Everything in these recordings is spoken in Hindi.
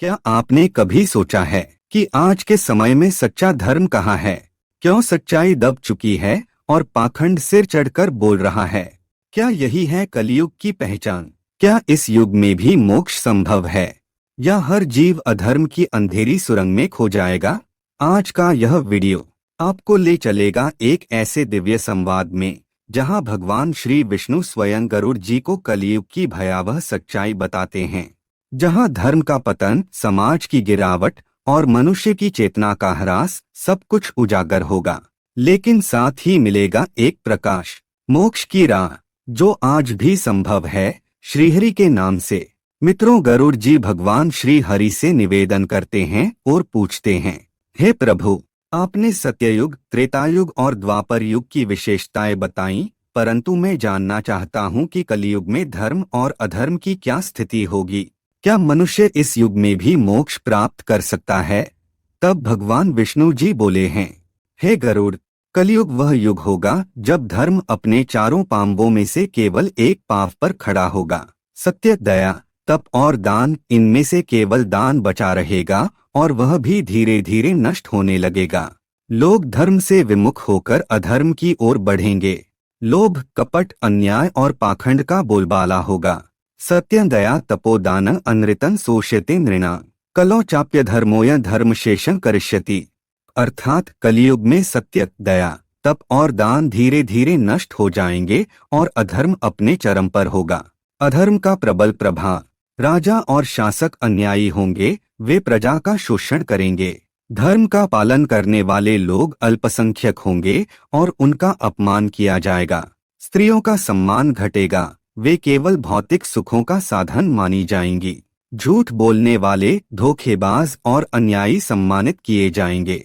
क्या आपने कभी सोचा है कि आज के समय में सच्चा धर्म कहाँ है? क्यों सच्चाई दब चुकी है और पाखंड सिर चढ़कर बोल रहा है? क्या यही है कलयुग की पहचान? क्या इस युग में भी मोक्ष संभव है या हर जीव अधर्म की अंधेरी सुरंग में खो जाएगा? आज का यह वीडियो आपको ले चलेगा एक ऐसे दिव्य संवाद में जहां भगवान श्री विष्णु स्वयं गरुड़ जी को कलयुग की भयावह सच्चाई बताते हैं, जहां धर्म का पतन, समाज की गिरावट और मनुष्य की चेतना का ह्रास सब कुछ उजागर होगा। लेकिन साथ ही मिलेगा एक प्रकाश, मोक्ष की राह, जो आज भी संभव है श्रीहरि के नाम से। मित्रों, गरुड़ जी भगवान श्री हरि से निवेदन करते हैं और पूछते हैं, हे प्रभु, आपने सत्ययुग, त्रेतायुग और द्वापर युग की विशेषताएं बताईं, परंतु मैं जानना चाहता हूं कि कलयुग में धर्म और अधर्म की क्या स्थिति होगी। क्या मनुष्य इस युग में भी मोक्ष प्राप्त कर सकता है? तब भगवान विष्णु जी बोले हैं, हे गरुड़, कलयुग वह युग होगा जब धर्म अपने चारों पांवों में से केवल एक पांव पर खड़ा होगा। सत्य, दया, तप और दान, इनमें से केवल दान बचा रहेगा और वह भी धीरे धीरे नष्ट होने लगेगा। लोग धर्म से विमुख होकर अधर्म की ओर बढ़ेंगे। लोभ, कपट, अन्याय और पाखंड का बोलबाला होगा। सत्य, दया, तपो, दान, अनृतं शोष्यते नृणां, कलौ चाप्य धर्मोय धर्मशेषं करिष्यति। अर्थात कलयुग में सत्य, दया, तप और दान धीरे धीरे नष्ट हो जाएंगे और अधर्म अपने चरम पर होगा। अधर्म का प्रबल प्रभाव, राजा और शासक अन्यायी होंगे, वे प्रजा का शोषण करेंगे। धर्म का पालन करने वाले लोग अल्पसंख्यक होंगे और उनका अपमान किया जाएगा। स्त्रियों का सम्मान घटेगा, वे केवल भौतिक सुखों का साधन मानी जाएंगी। झूठ बोलने वाले, धोखेबाज और अन्यायी सम्मानित किए जाएंगे।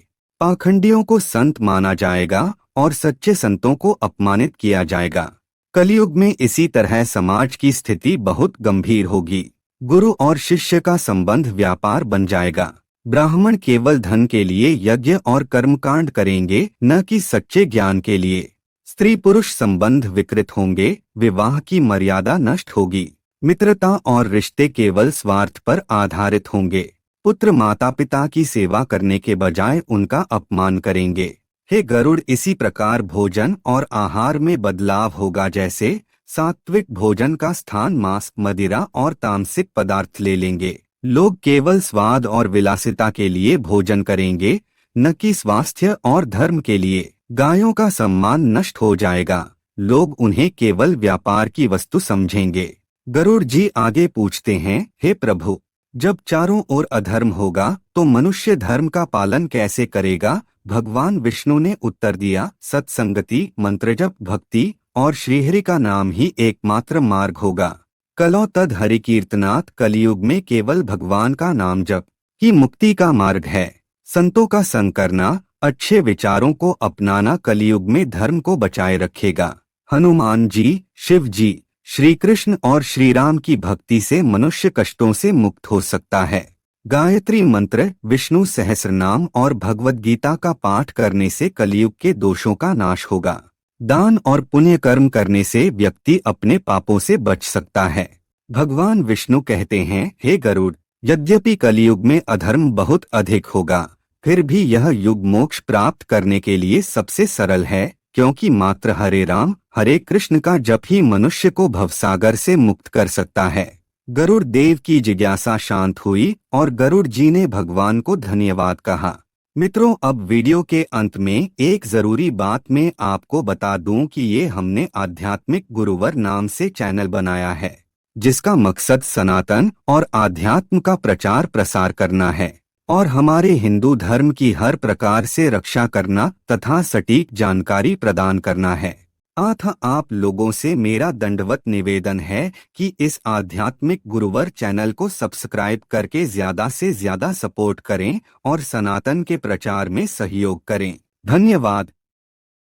पाखंडियों को संत माना जाएगा और सच्चे संतों को अपमानित किया जाएगा। कलयुग में इसी तरह समाज की स्थिति बहुत गंभीर होगी। गुरु और शिष्य का संबंध व्यापार बन जाएगा। ब्राह्मण केवल धन के लिए यज्ञ और कर्मकांड करेंगे, न कि सच्चे ज्ञान के लिए। स्त्री पुरुष संबंध विकृत होंगे, विवाह की मर्यादा नष्ट होगी। मित्रता और रिश्ते केवल स्वार्थ पर आधारित होंगे। पुत्र माता पिता की सेवा करने के बजाय उनका अपमान करेंगे। हे गरुड़, इसी प्रकार भोजन और आहार में बदलाव होगा, जैसे सात्विक भोजन का स्थान मांस, मदिरा और तामसिक पदार्थ ले लेंगे। लोग केवल स्वाद और विलासिता के लिए भोजन करेंगे, न कि स्वास्थ्य और धर्म के लिए। गायों का सम्मान नष्ट हो जाएगा, लोग उन्हें केवल व्यापार की वस्तु समझेंगे। गरुड़ जी आगे पूछते हैं, हे प्रभु, जब चारों ओर अधर्म होगा तो मनुष्य धर्म का पालन कैसे करेगा? भगवान विष्णु ने उत्तर दिया, सत्संगति, मंत्रजप, भक्ति और श्रीहरि का नाम ही एकमात्र मार्ग होगा। कलौ तद हरि कीर्तनात्, कलयुग में केवल भगवान का नाम जप ही मुक्ति का मार्ग है। संतों का संग करना, अच्छे विचारों को अपनाना कलयुग में धर्म को बचाए रखेगा। हनुमान जी, शिव जी, श्री कृष्ण और श्री राम की भक्ति से मनुष्य कष्टों से मुक्त हो सकता है। गायत्री मंत्र, विष्णु सहस्रनाम और भगवद गीता का पाठ करने से कलयुग के दोषों का नाश होगा। दान और पुण्य कर्म करने से व्यक्ति अपने पापों से बच सकता है। भगवान विष्णु कहते हैं, हे गरुड़, यद्यपि कलयुग में अधर्म बहुत अधिक होगा, फिर भी यह युग मोक्ष प्राप्त करने के लिए सबसे सरल है, क्योंकि मात्र हरे राम हरे कृष्ण का जप ही मनुष्य को भवसागर से मुक्त कर सकता है। गरुड़ देव की जिज्ञासा शांत हुई और गरुड़ जी ने भगवान को धन्यवाद कहा। मित्रों, अब वीडियो के अंत में एक जरूरी बात मैं आपको बता दूं कि ये हमने आध्यात्मिक गुरुवर नाम से चैनल बनाया है, जिसका मकसद सनातन और आध्यात्म का प्रचार प्रसार करना है और हमारे हिंदू धर्म की हर प्रकार से रक्षा करना तथा सटीक जानकारी प्रदान करना है। अतः आप लोगों से मेरा दंडवत निवेदन है कि इस आध्यात्मिक गुरुवर चैनल को सब्सक्राइब करके ज्यादा से ज्यादा सपोर्ट करें और सनातन के प्रचार में सहयोग करें। धन्यवाद।